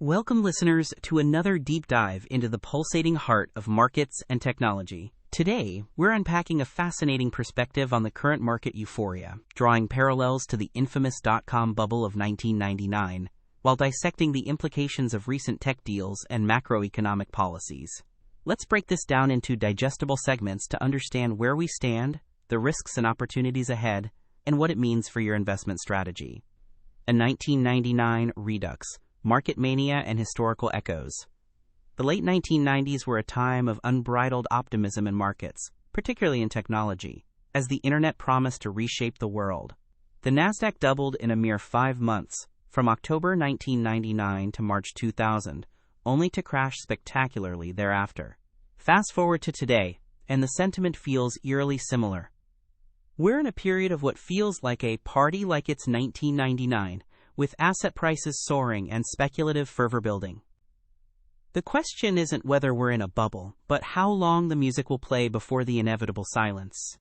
Welcome, listeners, to another deep dive into the pulsating heart of markets and technology. Today, we're unpacking a fascinating perspective on the current market euphoria, drawing parallels to the infamous dot-com bubble of 1999, while dissecting the implications of recent tech deals and macroeconomic policies. Let's break this down into digestible segments to understand where we stand, the risks and opportunities ahead, and what it means for your investment strategy. A 1999 Redux. Market mania and historical echoes. The late 1990s were a time of unbridled optimism in markets, particularly in technology, as the internet promised to reshape the world. The Nasdaq doubled in a mere 5 months, from October 1999 to March 2000, only to crash spectacularly thereafter. Fast forward to today, and the sentiment feels eerily similar. We're in a period of what feels like a party like it's 1999, with asset prices soaring and speculative fervor building. The question isn't whether we're in a bubble, but how long the music will play before the inevitable silence.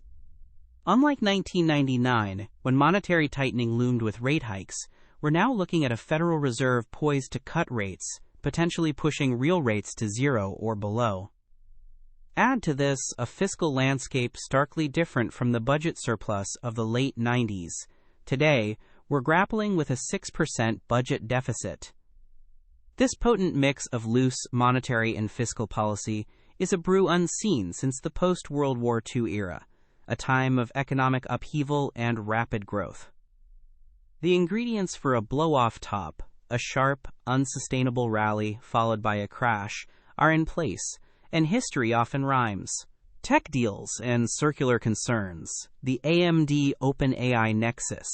Unlike 1999, when monetary tightening loomed with rate hikes, we're now looking at a Federal Reserve poised to cut rates, potentially pushing real rates to zero or below. Add to this a fiscal landscape starkly different from the budget surplus of the late 90s. Today, we're grappling with a 6% budget deficit. This potent mix of loose monetary and fiscal policy is a brew unseen since the post-World War II era, a time of economic upheaval and rapid growth. The ingredients for a blow-off top, a sharp, unsustainable rally followed by a crash, are in place, and history often rhymes. Tech deals and circular concerns, the AMD OpenAI nexus.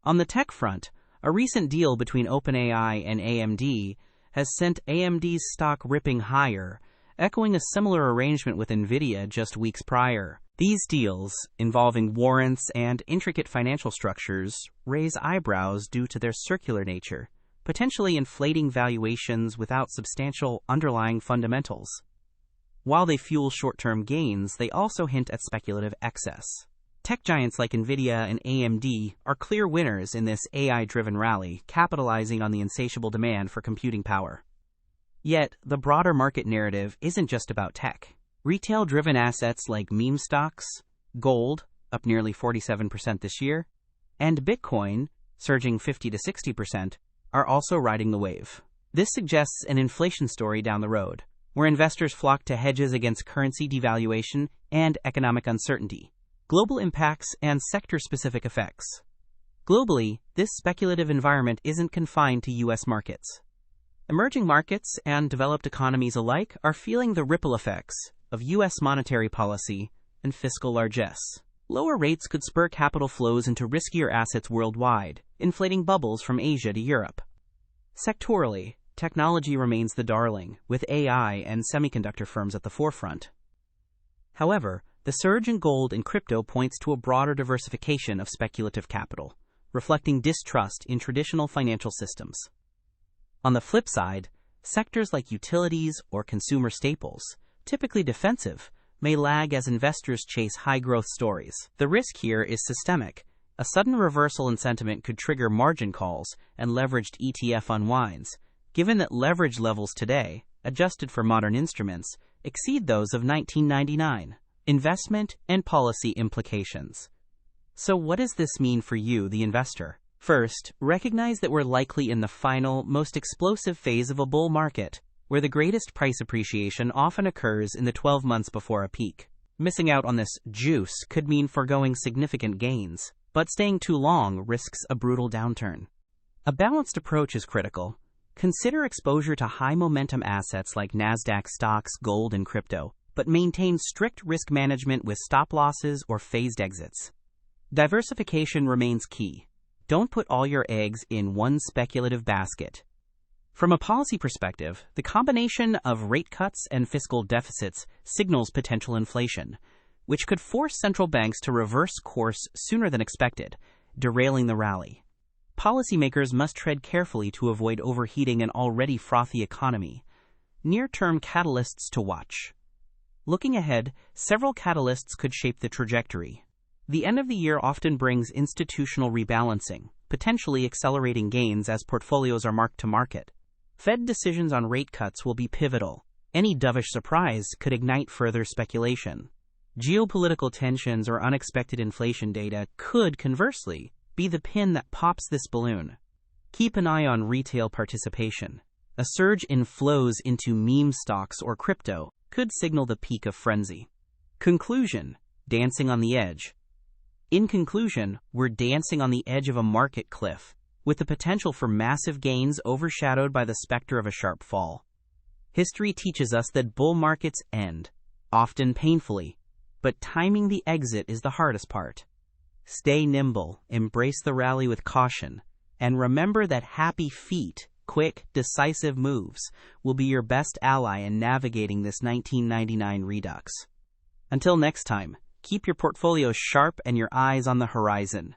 On the tech front, a recent deal between OpenAI and AMD has sent AMD's stock ripping higher, echoing a similar arrangement with NVIDIA just weeks prior. These deals, involving warrants and intricate financial structures, raise eyebrows due to their circular nature, potentially inflating valuations without substantial underlying fundamentals. While they fuel short-term gains, they also hint at speculative excess. Tech giants like NVIDIA and AMD are clear winners in this AI-driven rally, capitalizing on the insatiable demand for computing power. Yet, the broader market narrative isn't just about tech. Retail-driven assets like meme stocks, gold, up nearly 47% this year, and Bitcoin, surging 50 to 60%, are also riding the wave. This suggests an inflation story down the road, where investors flock to hedges against currency devaluation and economic uncertainty. Global impacts and sector-specific effects. Globally, this speculative environment isn't confined to U.S. markets. Emerging markets and developed economies alike are feeling the ripple effects of U.S. monetary policy and fiscal largesse. Lower rates could spur capital flows into riskier assets worldwide, inflating bubbles from Asia to Europe. Sectorally, technology remains the darling, with AI and semiconductor firms at the forefront. However, the surge in gold and crypto points to a broader diversification of speculative capital, reflecting distrust in traditional financial systems. On the flip side, sectors like utilities or consumer staples, typically defensive, may lag as investors chase high-growth stories. The risk here is systemic. A sudden reversal in sentiment could trigger margin calls and leveraged ETF unwinds, given that leverage levels today, adjusted for modern instruments, exceed those of 1999. Investment and policy implications. So what does this mean for you, the investor? First, recognize that we're likely in the final, most explosive phase of a bull market, where the greatest price appreciation often occurs in the 12 months before a peak. Missing out on this juice could mean foregoing significant gains, but staying too long risks a brutal downturn. A balanced approach is critical. Consider exposure to high-momentum assets like Nasdaq stocks, gold, and crypto, but maintain strict risk management with stop losses or phased exits. Diversification remains key. Don't put all your eggs in one speculative basket. From a policy perspective, the combination of rate cuts and fiscal deficits signals potential inflation, which could force central banks to reverse course sooner than expected, derailing the rally. Policymakers must tread carefully to avoid overheating an already frothy economy. Near-term catalysts to watch. Looking ahead, several catalysts could shape the trajectory. The end of the year often brings institutional rebalancing, potentially accelerating gains as portfolios are marked to market. Fed decisions on rate cuts will be pivotal. Any dovish surprise could ignite further speculation. Geopolitical tensions or unexpected inflation data could, conversely, be the pin that pops this balloon. Keep an eye on retail participation. A surge in flows into meme stocks or crypto could signal the peak of frenzy. Conclusion: dancing on the edge. In conclusion, we're dancing on the edge of a market cliff, with the potential for massive gains overshadowed by the specter of a sharp fall. History teaches us that bull markets end, often painfully, but timing the exit is the hardest part. Stay nimble, embrace the rally with caution, and remember that happy feet, quick, decisive moves, will be your best ally in navigating this 1999 Redux. Until next time, keep your portfolio sharp and your eyes on the horizon.